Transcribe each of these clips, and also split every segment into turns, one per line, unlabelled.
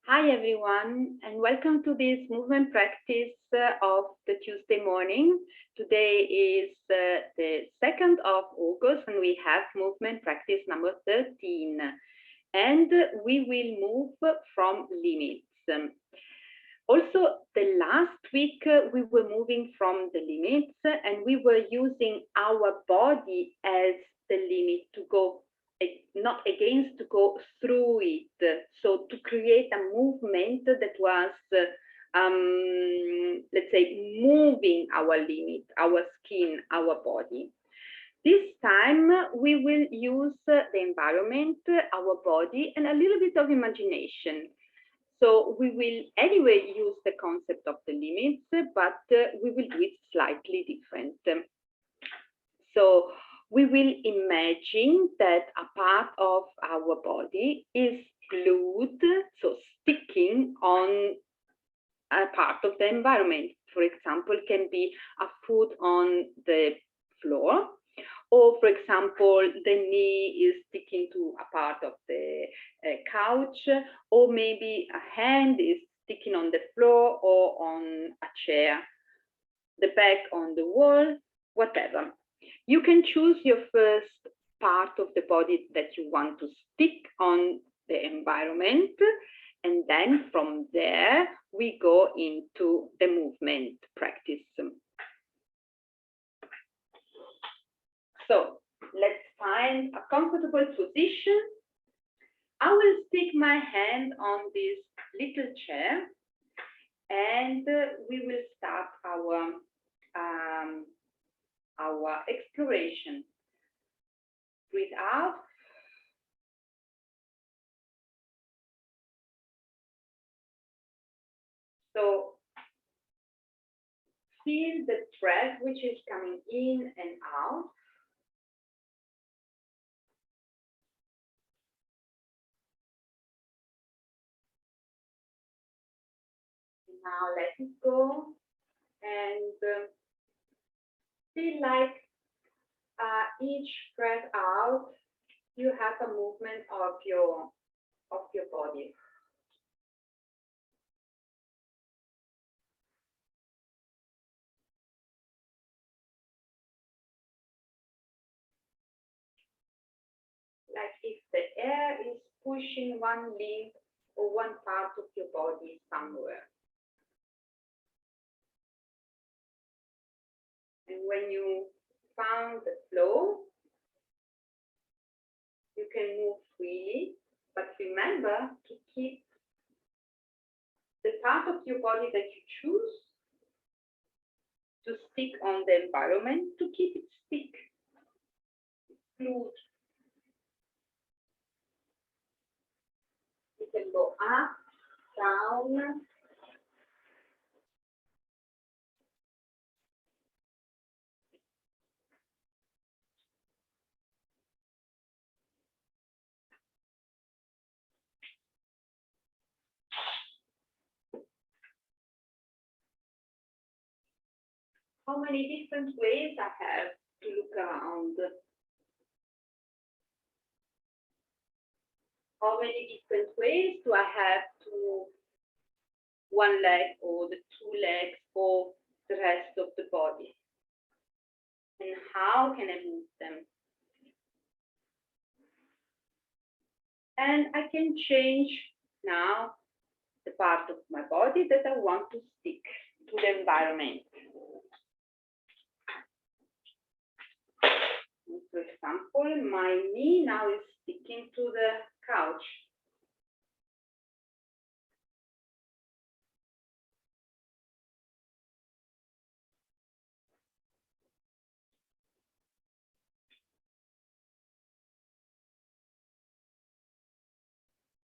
Hi everyone, and welcome to this movement practice of the Tuesday morning. Today is the 2nd of August and we have movement practice number 13. And we will move from limits. Also, the last week we were moving from the limits and we were using our body as the limit to go, not against, to go through it. So to create a movement that was, let's say, moving our limit, our skin, our body. This time we will use the environment, our body, and a little bit of imagination. So we will anyway use the concept of the limits, but we will do it slightly different. So we will imagine that a part of our body is glued, so sticking on a part of the environment. For example, can be a foot on the floor, or for example, the knee is sticking to a part of the couch, or maybe a hand is sticking on the floor or on a chair, the back on the wall, whatever. You can choose your first part of the body that you want to stick on the environment, and then from there we go into the movement practice. So let's find a comfortable position. I will stick my hand on this little chair and we will start our exploration. Breathe out. So feel the breath which is coming in and out. Now let it go and feel like each breath out, you have a movement of your body. Like if the air is pushing one limb or one part of your body somewhere. And when you found the flow, you can move freely, but remember to keep the part of your body that you choose to stick on the environment, to keep it stick, fluid. You can go up, down. How many different ways I have to look around? How many different ways do I have to move one leg or the two legs or the rest of the body? And how can I move them? And I can change now the part of my body that I want to stick to the environment. For example, my knee now is sticking to the couch.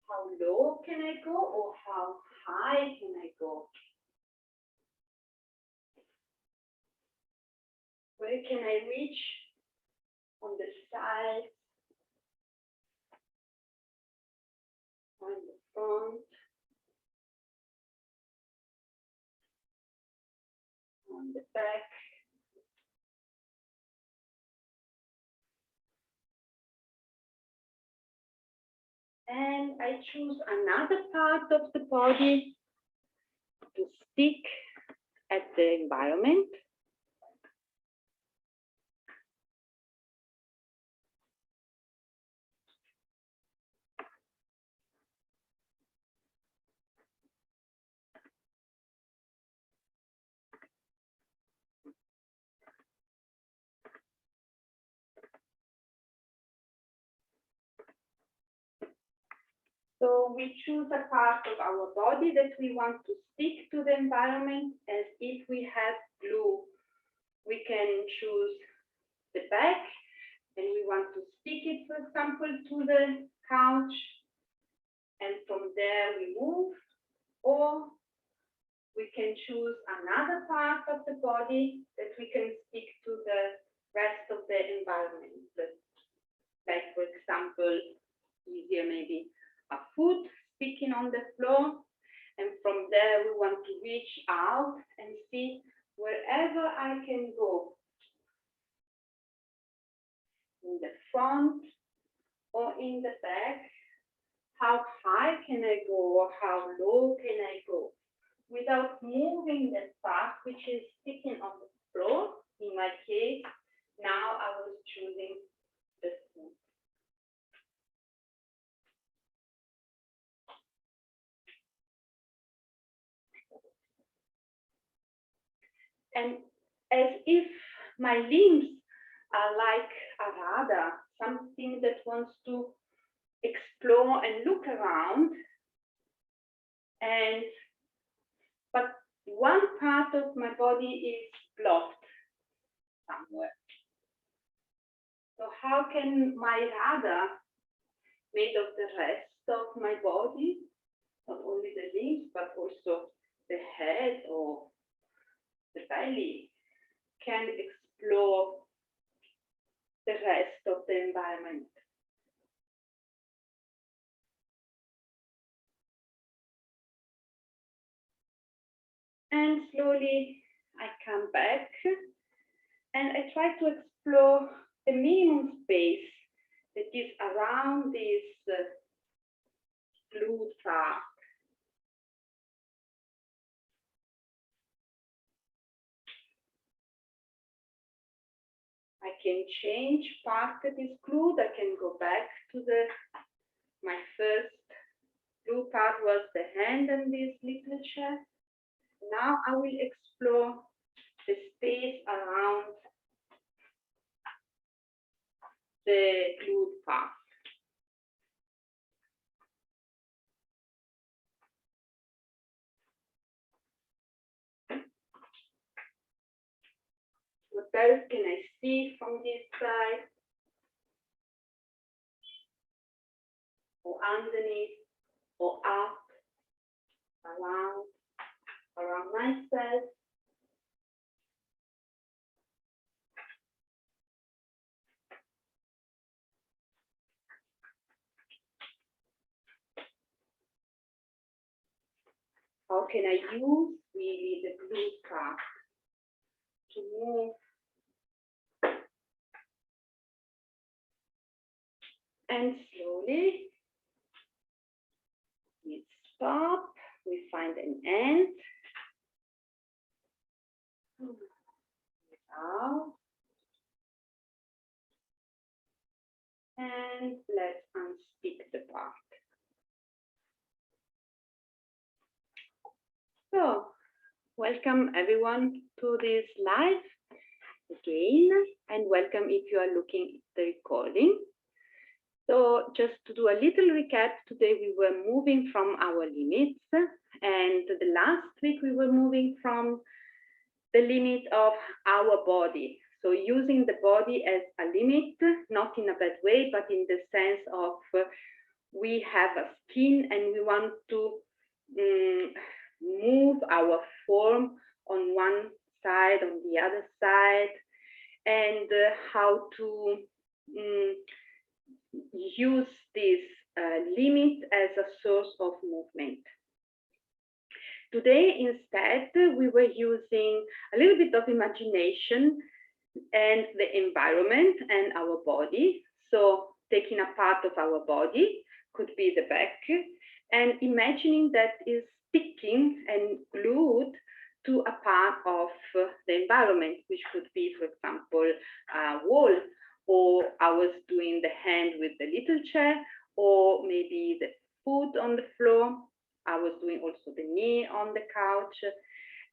How low can I go or how high can I go? Where can I reach on the side, on the front, on the back? And I I choose another part of the body to stick at the environment. So we choose a part of our body that we want to stick to the environment, as if we have glue. We can choose the back, and we want to stick it, for example, to the couch, and from there we move, or we can choose another part of the body that we can stick to the rest of the environment. Like, for example, easier maybe a foot sticking on the floor, and from there we want to reach out and see wherever I can go, in the front or in the back. How high can I go, or how low can I go, without moving the part which is sticking on the floor. In my case, now I was choosing the foot. And as if my limbs are like a radar, something that wants to explore and look around, but one part of my body is blocked somewhere. So how can my radar, made of the rest of my body, not only the limbs, but also the head or the belly, can explore the rest of the environment? And slowly I come back, and I try to explore the minimum space that is around this glued part. I can change part that is glued. I can go back to my first glue part was the hand and this little chest. Now I will explore the space around the glued part. What else can I see from this side? Or underneath, or up, around myself. How can I use really the glue part to move? And slowly we stop, we find an end. Out. And let's unstick the part. So, welcome everyone to this live again, and welcome if you are looking at the recording. So just to do a little recap, today we were moving from our limits, and the last week we were moving from the limit of our body. So using the body as a limit, not in a bad way, but in the sense of we have a skin and we want to move our form on one side, on the other side, and how to use this limit as a source of movement. Today, instead, we were using a little bit of imagination and the environment and our body. So taking a part of our body, could be the back, and imagining that is sticking and glued to a part of the environment, which could be, for example, a wall, or I was doing the hand with the little chair, or maybe the foot on the floor. I was doing also the knee on the couch,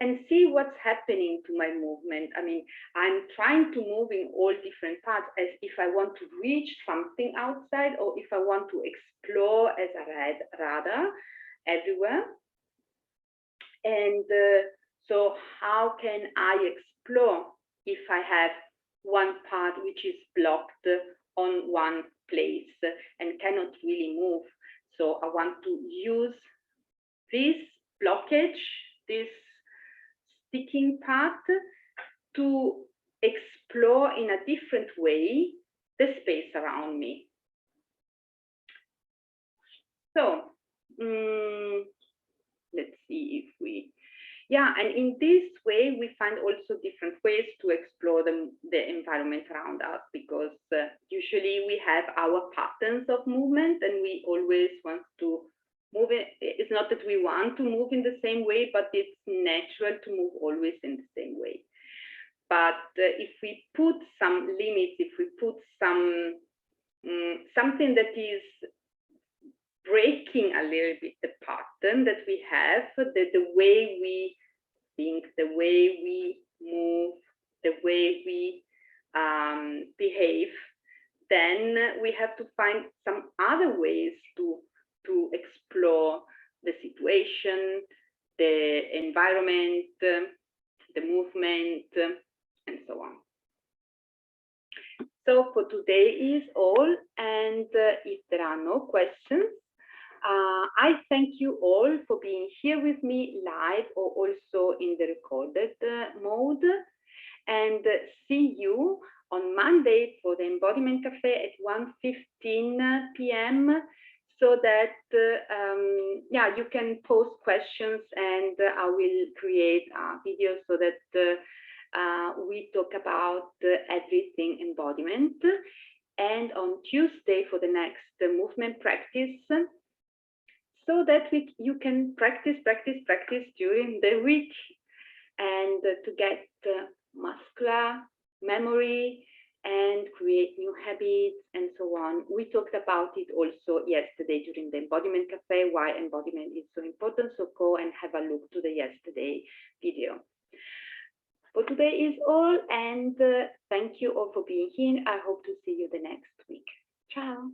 and see what's happening to my movement. I mean, I'm trying to move in all different parts as if I want to reach something outside, or if I want to explore as a radar everywhere. And so how can I explore if I have one part which is blocked on one place and cannot really move? So I want to use this blockage, this sticking part, to explore in a different way the space around me. So let's see if we, yeah, and in this way we find also different ways to explore the environment around us, because usually we have our patterns of movement and we always want to move it. It's not that we want to move in the same way, but it's natural to move always in the same way. But if we put some limits, if we put some something that is breaking a little bit the pattern that we have, the way we think, the way we move, the way we behave, then we have to find some other ways to explore the situation, the environment, the movement, and so on. So for today is all, and if there are no questions, I thank you all for being here with me live or also in the recorded mode, and see you on Monday for the Embodiment Cafe at 1:15 p.m. so that yeah, you can post questions, and I will create a video so that we talk about everything embodiment. And on Tuesday for the next movement practice, so that you can practice during the week, and to get muscular memory and create new habits and so on. We talked about it also yesterday during the Embodiment Cafe, why embodiment is so important. So go and have a look to the yesterday video. For today is all, and thank you all for being here. I hope to see you the next week. Ciao.